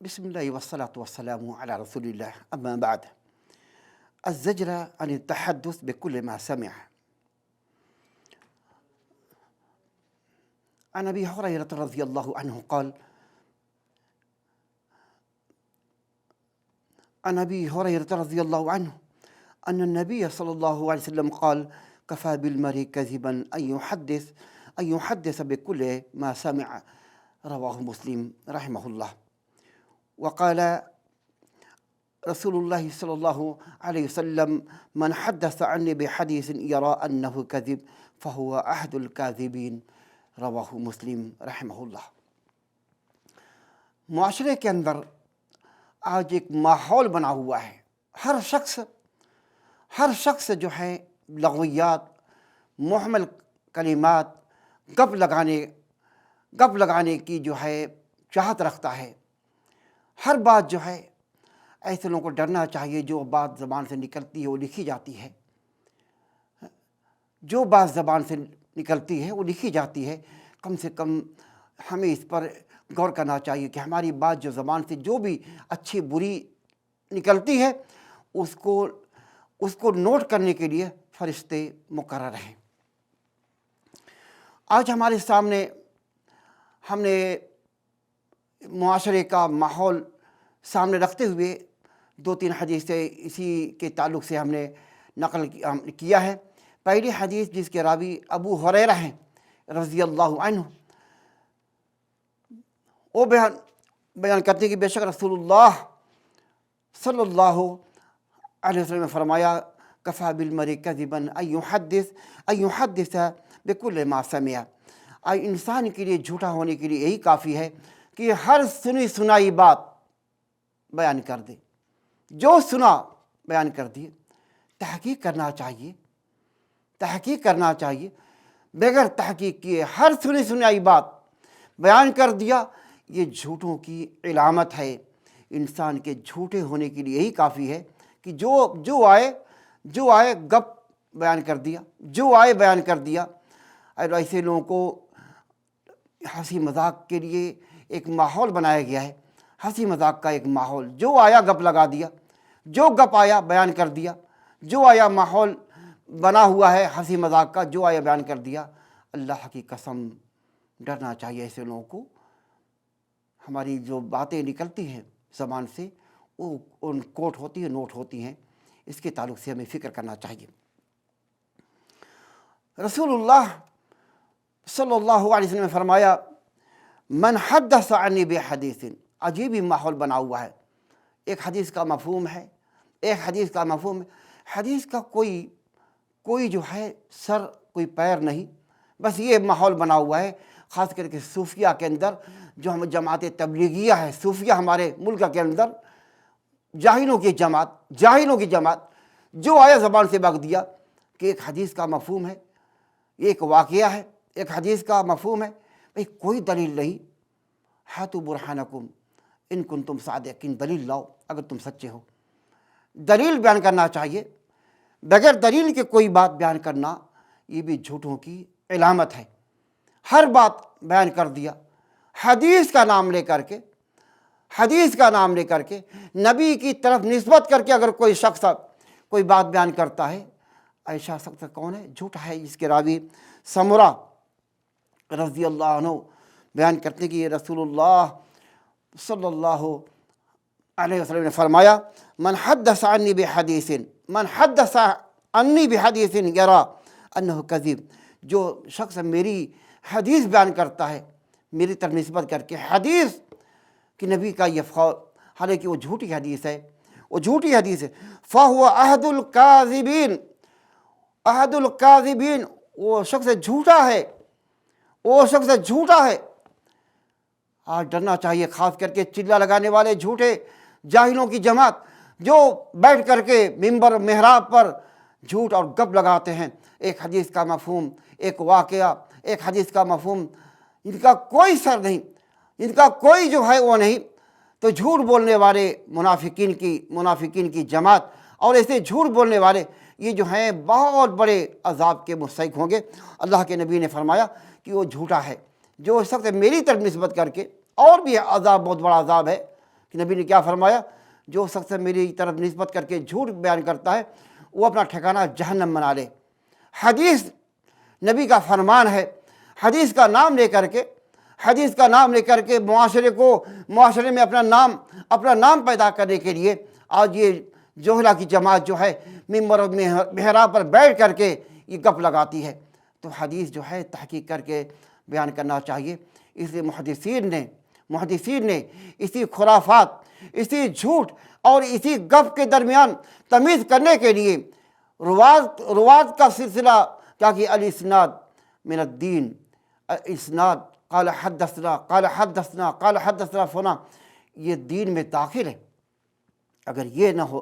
بسم الله والصلاة والسلام على رسول الله. أما بعد، الزجر عن التحدث بكل ما سمع. عن أبي هريرة رضي الله عنه قال: عن أبي هريرة رضي الله عنه أن النبي صلى الله عليه وسلم قال: كفى بالمرء كذبا أن يحدث بكل ما سمع. رواه مسلم رحمه الله. وقال رسول الله صلى الله عليه وسلم: من حدث عني بحديث يرى أنه كذب فهو أحد الكاذبين. رواہ مسلم رحمہ اللہ۔ معاشرے کے اندر آج ایک ماحول بنا ہوا ہے، ہر شخص جو ہے لغویات، محمل کلمات، گپ لگانے کی جو ہے چاہت رکھتا ہے۔ ہر بات جو ہے ایسے لوگوں کو ڈرنا چاہیے، جو بات زبان سے نکلتی ہے وہ لکھی جاتی ہے، جو بات زبان سے نکلتی ہے وہ لکھی جاتی ہے۔ کم سے کم ہمیں اس پر غور کرنا چاہیے کہ ہماری بات جو زبان سے جو بھی اچھی بری نکلتی ہے اس کو نوٹ کرنے کے لیے فرشتے مقرر ہیں۔ آج ہمارے سامنے ہم نے معاشرے کا ماحول سامنے رکھتے ہوئے دو تین حدیثیں اسی کے تعلق سے ہم نے نقل کیا ہے۔ پہلی حدیث جس کے راوی ابو ہریرہ ہیں رضی اللہ عنہ، وہ بیان کرتے ہیں کہ بے شک رسول اللہ صلی اللہ علیہ وسلم نے فرمایا: کفیٰ بالمرء کذبا ان یحدث بکل ما سمع۔ انسان کے لیے جھوٹا ہونے کے لیے یہی کافی ہے کہ ہر سنی سنائی بات بیان کر دے، جو سنا بیان کر دیے۔ تحقیق کرنا چاہیے، بغیر تحقیق کیے ہر سنی سنائی بات بیان کر دیا، یہ جھوٹوں کی علامت ہے۔ انسان کے جھوٹے ہونے کے لیے یہی کافی ہے کہ جو آئے گپ بیان کر دیا، جو آئے بیان کر دیا۔ اور ایسے لوگوں کو ہنسی مذاق کے لیے ایک ماحول بنایا گیا ہے، ہنسی مذاق کا ایک ماحول، جو آیا گپ لگا دیا، جو گپ آیا بیان کر دیا، جو آیا ماحول بنا ہوا ہے ہنسی مذاق کا، جو آیا بیان کر دیا۔ اللہ کی قسم ڈرنا چاہیے ایسے لوگوں کو۔ ہماری جو باتیں نکلتی ہیں زبان سے وہ نوٹ ہوتی ہیں، اس کے تعلق سے ہمیں فکر کرنا چاہیے۔ رسول اللہ صلی اللہ علیہ وسلم نے فرمایا: من حدث عنی بحدیث۔ عجیب ہی ماحول بنا ہوا ہے۔ ایک حدیث کا مفہوم ہے، حدیث کا کوئی جو ہے سر کوئی پیر نہیں، بس یہ ماحول بنا ہوا ہے۔ خاص کر کے صوفیہ کے اندر، جو ہم جماعت تبلیغیہ ہے، صوفیہ ہمارے ملک کے اندر، جاہلوں کی جماعت جو آیا زبان سے بک دیا کہ ایک حدیث کا مفہوم ہے، ایک واقعہ ہے، ایک حدیث کا مفہوم ہے۔ بھئی کوئی دلیل نہیں۔ ہاتوا برہانکم ان کنتم صادقین، دلیل لاؤ اگر تم سچے ہو۔ دلیل بیان کرنا چاہیے، بغیر دلیل کے کوئی بات بیان کرنا یہ بھی جھوٹوں کی علامت ہے۔ ہر بات بیان کر دیا، حدیث کا نام لے کر کے نبی کی طرف نسبت کر کے اگر کوئی شخص کوئی بات بیان کرتا ہے، ایسا شخص کون ہے؟ جھوٹا ہے۔ جس کے راوی سمرہ رضی اللہ عنہ بیان کرتے ہیں کہ یہ رسول اللہ صلی اللہ علیہ وسلم نے فرمایا: من حدث عنی بحدیث یرا انہ کذب۔ جو شخص میری حدیث بیان کرتا ہے، میری طرف نسبت کر کے حدیث کہ نبی کا یہ فعل، حالانکہ وہ جھوٹی حدیث ہے، فَهُوَ أَحَدُ الْكَاذِبِينَ۔ وہ شخص جھوٹا ہے۔ آج ڈرنا چاہیے، خاص کر کے چلا لگانے والے جھوٹے جاہلوں کی جماعت، جو بیٹھ کر کے ممبر محراب پر جھوٹ اور گپ لگاتے ہیں۔ ایک حدیث کا مفہوم، ایک واقعہ، ایک حدیث کا مفہوم، ان کا کوئی سر نہیں، ان کا کوئی جو ہے وہ نہیں۔ تو جھوٹ بولنے والے منافقین کی جماعت اور ایسے جھوٹ بولنے والے یہ جو ہیں بہت بڑے عذاب کے مستحق ہوں گے۔ اللہ کے نبی نے فرمایا کہ وہ جھوٹا ہے جو شخص میری طرف نسبت کر کے، اور بھی عذاب، بہت بڑا عذاب ہے کہ نبی نے کیا فرمایا؟ جو شخص میری طرف نسبت کر کے جھوٹ بیان کرتا ہے وہ اپنا ٹھکانہ جہنم بنا لے۔ حدیث نبی کا فرمان ہے، حدیث کا نام لے کر کے، حدیث کا نام لے کر کے معاشرے میں اپنا نام پیدا کرنے کے لیے آج یہ جوہلا کی جماعت جو ہے ممبر اور محراب پر بیٹھ کر کے یہ گپ لگاتی ہے۔ تو حدیث جو ہے تحقیق کر کے بیان کرنا چاہیے۔ اس لیے محدثین نے اسی خرافات، اسی جھوٹ اور اسی گپ کے درمیان تمیز کرنے کے لیے روات کا سلسلہ کیا کہ الاسناد من الدین، اسناد قال حدثنا قال حدثنا قال حدثنا فلاں، یہ دین میں داخل ہے۔ اگر یہ نہ ہو،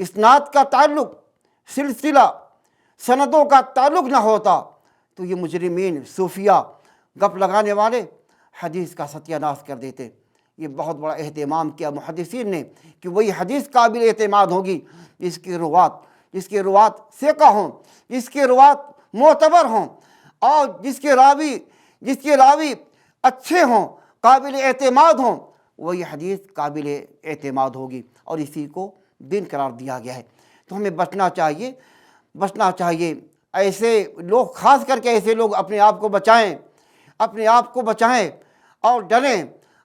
اسناد کا تعلق، سلسلہ سندوں کا تعلق نہ ہوتا تو یہ مجرمین، صوفیہ، گپ لگانے والے حدیث کا ستیہ ناش کر دیتے۔ یہ بہت بڑا اہتمام کیا محدثین نے کہ وہی حدیث قابل اعتماد ہوگی جس کے روات ثقہ ہوں، جس کے روات معتبر ہوں، اور جس کے راوی اچھے ہوں، قابل اعتماد ہوں، وہی حدیث قابل اعتماد ہوگی، اور اسی کو دین قرار دیا گیا ہے۔ تو ہمیں بچنا چاہیے ایسے لوگ، خاص کر کے ایسے لوگ اپنے آپ کو بچائیں اور ڈریں۔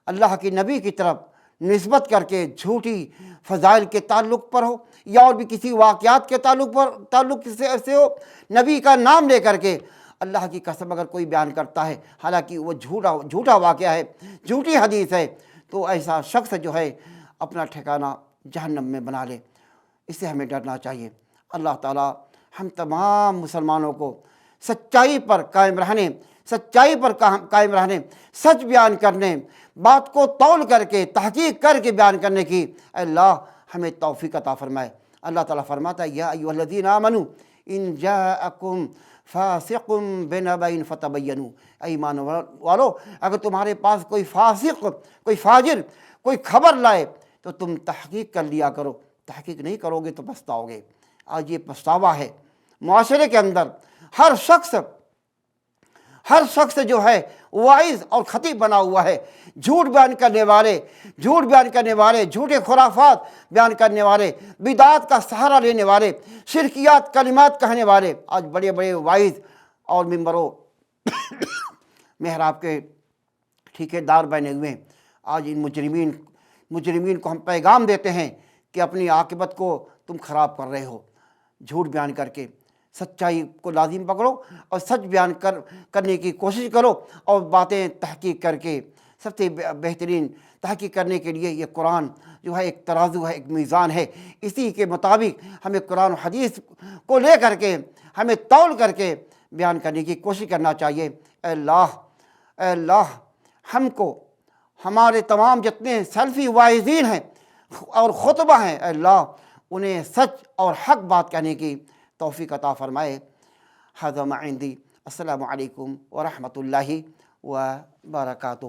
اللہ کے نبی کی طرف نسبت کر کے جھوٹی فضائل کے تعلق پر ہو یا اور بھی کسی واقعات کے تعلق سے ہو، نبی کا نام لے کر کے اللہ کی قسم اگر کوئی بیان کرتا ہے حالانکہ وہ جھوٹا واقعہ ہے، جھوٹی حدیث ہے، تو ایسا شخص جو ہے اپنا ٹھکانہ جہنم میں بنا لے۔ اس سے ہمیں ڈرنا چاہیے۔ اللہ تعالیٰ ہم تمام مسلمانوں کو سچائی پر قائم رہنے، سچ بیان کرنے، بات کو تول کر کے، تحقیق کر کے بیان کرنے کی اللہ ہمیں توفیق عطا فرمائے۔ اللہ تعالیٰ فرماتا ہے یا ایھا الذین آمنوا ان جاءکم فاسق بنبأ فتبینوا، اے ایمان والو اگر تمہارے پاس کوئی فاسق، کوئی فاجر، کوئی خبر لائے تو تم تحقیق کر لیا کرو، تحقیق نہیں کرو گے تو پچھتاؤ گے۔ آج یہ پچھتاوا ہے معاشرے کے اندر۔ ہر شخص جو ہے واعظ اور خطیب بنا ہوا ہے، جھوٹ بیان کرنے والے، جھوٹے خرافات بیان کرنے والے، بدعات کا سہارا لینے والے، شرکیات کلمات کہنے والے آج بڑے بڑے واعظ اور ممبروں محراب کے ٹھیکیدار بنے ہوئے ہیں۔ آج ان مجرمین کو ہم پیغام دیتے ہیں کہ اپنی عاقبت کو تم خراب کر رہے ہو۔ جھوٹ بیان کر کے سچائی کو لازم پکڑو اور سچ بیان کرنے کی کوشش کرو، اور باتیں تحقیق کر کے سب سے بہترین تحقیق کرنے کے لیے یہ قرآن جو ہے ایک ترازو ہے، ایک میزان ہے، اسی کے مطابق ہمیں قرآن و حدیث کو لے کر کے ہمیں تول کر کے بیان کرنے کی کوشش کرنا چاہیے۔ اے اللہ ہم کو، ہمارے تمام جتنے سلفی واعظین ہیں اور خطبہ ہیں، اے اللہ انہیں سچ اور حق بات کہنے کی توفیق عطا فرمائے۔ ھذا ما عندی، السلام علیکم ورحمۃ اللہ وبرکاتہ۔